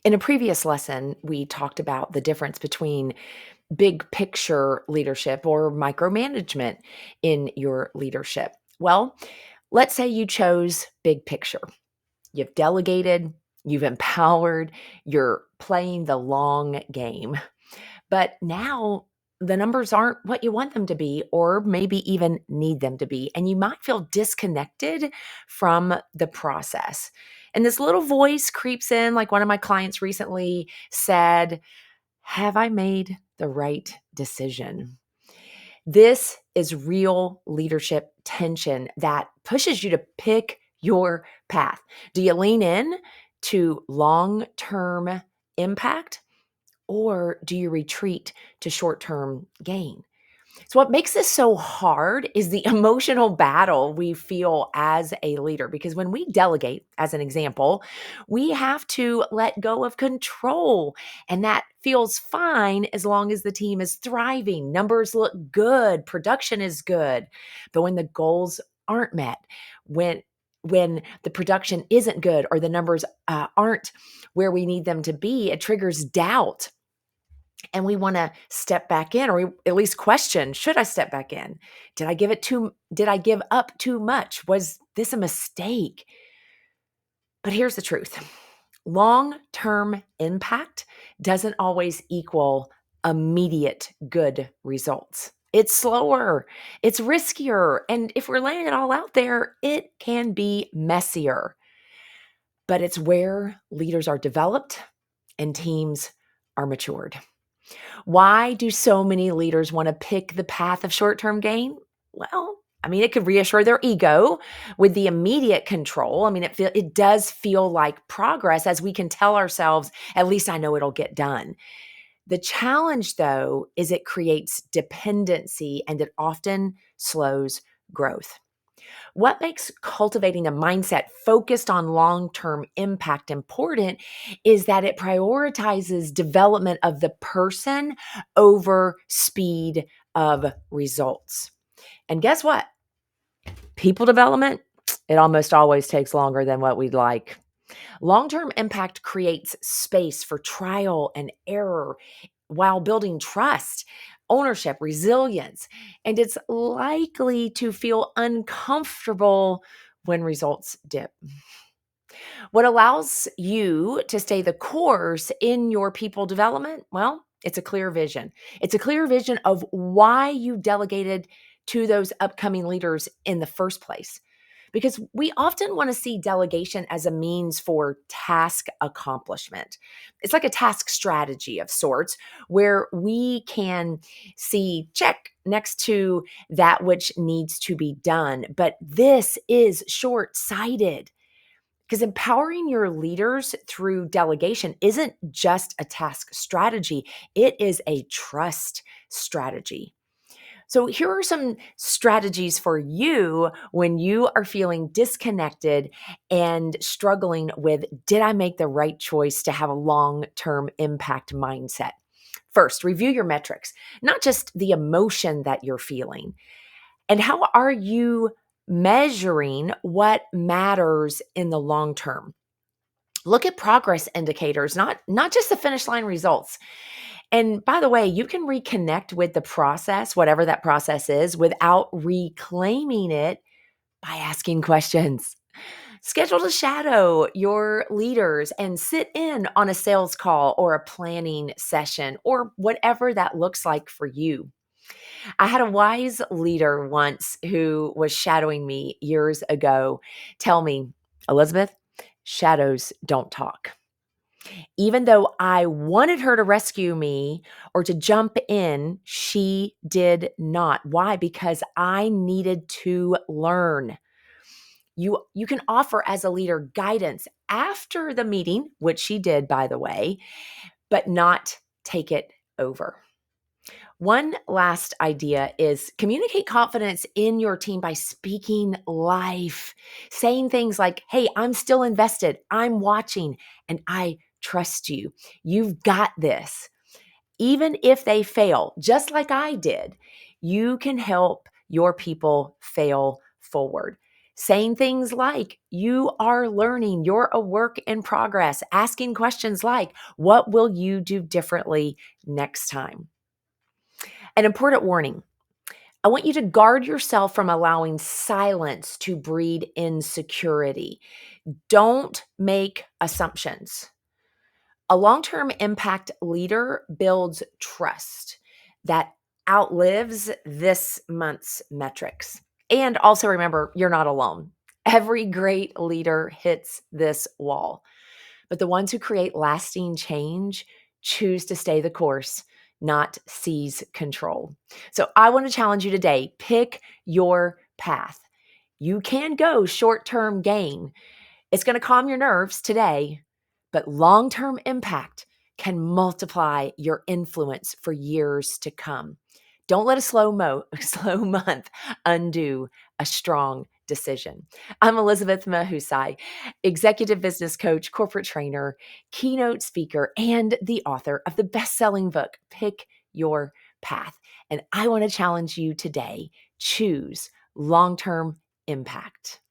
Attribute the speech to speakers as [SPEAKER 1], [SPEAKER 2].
[SPEAKER 1] In a previous lesson, we talked about the difference between big picture leadership or micromanagement in your leadership. Well, let's say you chose big picture. You've delegated, you've empowered, you're playing the long game. But now the numbers aren't what you want them to be, or maybe even need them to be. And you might feel disconnected from the process. And this little voice creeps in, like one of my clients recently said, have I made the right decision? This is real leadership tension that pushes you to pick your path. Do you lean in to long term impact, or do you retreat to short term gain? So, what makes this so hard is the emotional battle we feel as a leader. Because when we delegate, as an example, we have to let go of control. And that feels fine as long as the team is thriving, numbers look good, production is good. But when the goals aren't met, when the production isn't good or the numbers aren't where we need them to be, it triggers doubt, and we want to step back in, or at least question, should I step back in? Did I give up too much? Was this a mistake? But here's the truth. Long-term impact doesn't always equal immediate good results. It's slower, it's riskier, and if we're laying it all out there, it can be messier. But it's where leaders are developed and teams are matured. Why do so many leaders want to pick the path of short term gain? Well, it could reassure their ego with the immediate control. It does feel like progress, as we can tell ourselves, at least I know it'll get done. The challenge, though, is it creates dependency and it often slows growth. What makes cultivating a mindset focused on long-term impact important is that it prioritizes development of the person over speed of results. And guess what? People development, it almost always takes longer than what we'd like. Long-term impact creates space for trial and error while building trust, ownership, resilience, and it's likely to feel uncomfortable when results dip. What allows you to stay the course in your people development? Well, it's a clear vision. It's a clear vision of why you delegated to those upcoming leaders in the first place. Because we often want to see delegation as a means for task accomplishment. It's like a task strategy of sorts, where we can see check next to that which needs to be done. But this is short-sighted, because empowering your leaders through delegation isn't just a task strategy, it is a trust strategy. So, here are some strategies for you when you are feeling disconnected and struggling with, did I make the right choice to have a long-term impact mindset? First, review your metrics, not just the emotion that you're feeling. And how are you measuring what matters in the long term? Look at progress indicators, not just the finish line results. And by the way, you can reconnect with the process, whatever that process is, without reclaiming it by asking questions. Schedule to shadow your leaders and sit in on a sales call or a planning session or whatever that looks like for you. I had a wise leader once who was shadowing me years ago tell me, Elizabeth, shadows don't talk. Even though I wanted her to rescue me or to jump in, she did not. Why? Because I needed to learn. You can offer as a leader guidance after the meeting, which she did, by the way, but not take it over. One last idea is communicate confidence in your team by speaking life, saying things like, hey, I'm still invested, I'm watching, and I trust you. You've got this. Even if they fail, just like I did, you can help your people fail forward. Saying things like, you are learning, you're a work in progress, asking questions like, what will you do differently next time? An important warning. I want you to guard yourself from allowing silence to breed insecurity. Don't make assumptions. A long term impact leader builds trust that outlives this month's metrics. And also remember, you're not alone. Every great leader hits this wall, but the ones who create lasting change choose to stay the course, not seize control. So I want to challenge you today, pick your path. You can go short term gain. It's going to calm your nerves today, but long term impact can multiply your influence for years to come. Don't let a slow month undo a strong decision. I'm Elizabeth Mahusai, executive business coach, corporate trainer, keynote speaker, and the author of the best-selling book, Pick Your Path. And I want to challenge you today, choose long-term impact.